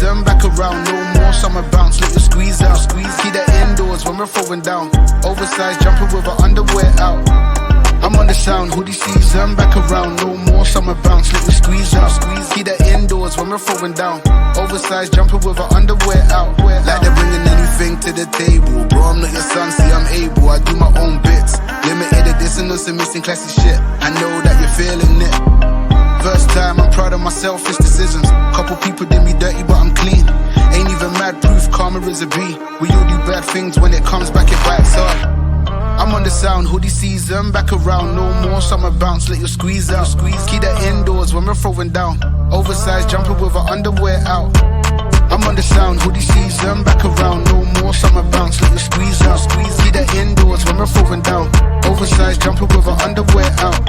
season back around. No more summer bounce, let you squeeze out. Keep that indoors when we're throwing down. Oversized jumper with her underwear out. I'm on the sound, hoodie season back around. No more summer bounce, let you squeeze out. Keep that indoors when we're throwing down. Oversized jumper with her underwear out. Like they're bringing anything to the table. Bro, I'm not your son, see I'm able. I do my own bits. Limited edition, some missing classy shit. I know that you're feeling it. First time, I'm proud of my selfish decisions. Couple people did me dirty, but I'm clean. Ain't even mad proof, karma is a B. We all do bad things, when it comes back, it bites up. I'm on the sound, hoodie season back around. No more summer bounce, let you squeeze out. Keep that indoors when we're throwing down. Oversized jumper with her underwear out. I'm on the sound, hoodie season back around. No more summer bounce, let you squeeze out. Keep that indoors when we're throwing down. Oversized jumper with her underwear out.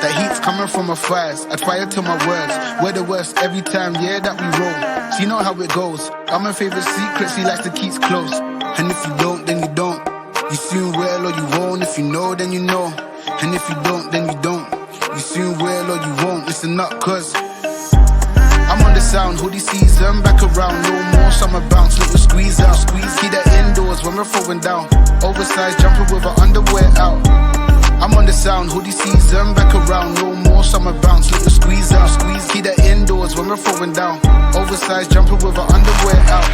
That heat's coming from my thighs, I try to my words. We're the worst every time, yeah, that we roll. So you know how it goes. I'm my favorite secrets, he likes to keep close. And if you don't, then you don't. You soon will or you won't. If you know, then you know. And if you don't, then you don't. You soon will or you won't. Listen up, cause I'm on the sound, hoodie season back around. No more summer bounce, let you squeeze out. Keep that indoors when we're throwing down. Oversized jumper with her underwear out. I'm on the sound, hoodie season back around. No more summer bounce, let you squeeze out. Keep that indoors when we're throwing down. Oversized jumper with her underwear out.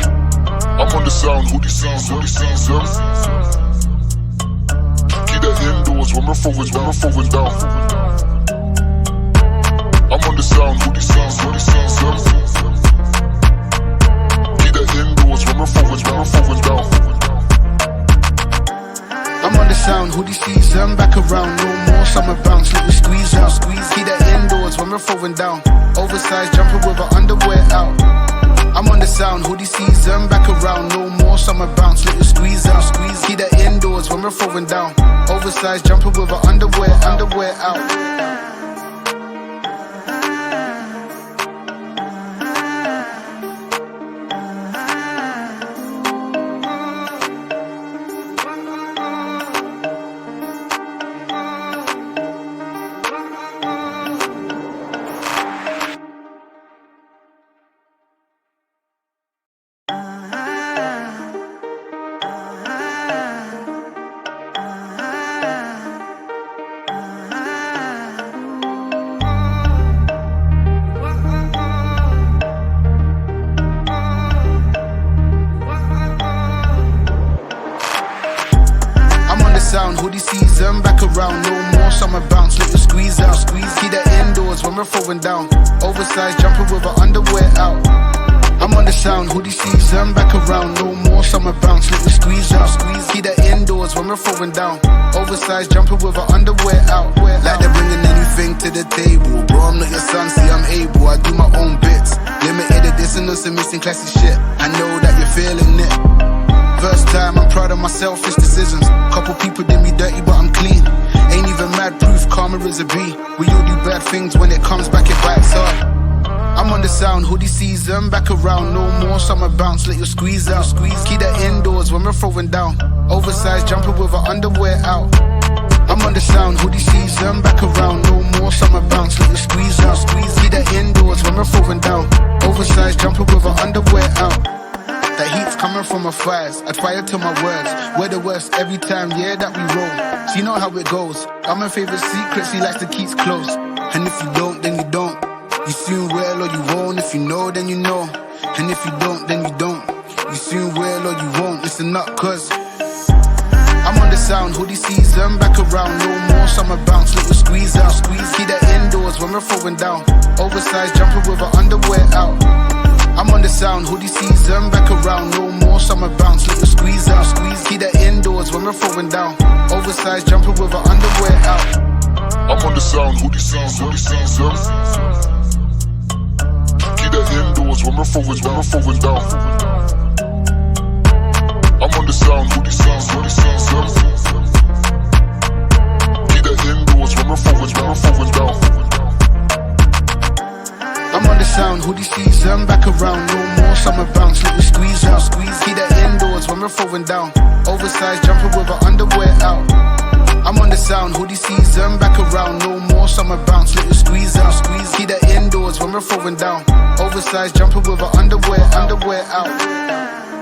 I'm on the sound, hoodie season. Keep that indoors when we're throwing down. I'm on the sound, hoodie season. Keep that indoors when we're throwing down. I'm on the sound, hoodie season back around. No more summer bounce, let you squeeze out. Keep that indoors when we're throwing down. Oversized jumper with her underwear out. I'm on the sound, hoodie season back around. No more summer bounce, let you squeeze out. Keep that indoors when we're throwing down. Oversized jumper with her underwear out. Sound, hoodie season back around. No more summer bounce, let you squeeze out. Keep that indoors when we're throwing down. Oversized jumper with her underwear out. I'm on the sound, hoodie season back around. No more summer bounce, let you squeeze out. Keep that indoors when we're throwing down. Oversized jumper with her underwear out. Like they're bringing anything to the table. Bro, I'm not your son, see I'm able. I do my own bits. Limited edition, some missing classy shit. I know that you're feeling it. First time, I'm proud of my selfish decisions. Couple people did me dirty, but I'm clean. Ain't even mad proof, karma is a B. We all do bad things, when it comes back, it bites up. I'm on the sound, hoodie season back around. No more summer bounce, let you squeeze out. Keep that indoors when we're throwing down. Oversized jumper with her underwear out. I'm on the sound, hoodie season back around. No more summer bounce, let you squeeze out. Keep that indoors when we're throwing down. Oversized jumper with her underwear out. That heat's coming from my thighs, I try to my words. We're the worst every time, yeah, that we roll. So you know how it goes. I'm my favorite secrets, he likes to keep close. And if you don't, then you don't. You soon will or you won't. If you know, then you know. And if you don't, then you don't. You soon will or you won't. Listen up, cause I'm on the sound, hoodie season back around. No more summer bounce, let you squeeze out. Keep that indoors when we're throwing down. Oversized jumper with her underwear out. I'm on the sound, hoodie season back around. No more summer bounce, let you squeeze out. Keep that indoors when we're throwing down. Oversized jumper with her underwear out. I'm on the sound, hoodie season. Keep that indoors when we're throwing down. I'm on the sound, hoodie season. Keep that indoors when we're throwing down. I'm on the sound, hoodie season back around. No more summer bounce, let you squeeze out. Keep that indoors when we're throwing down. Oversized jumper with her underwear out. I'm on the sound, hoodie season back around. No more summer bounce, let you squeeze out. Keep that indoors when we're throwing down. Oversized jumper with her underwear out.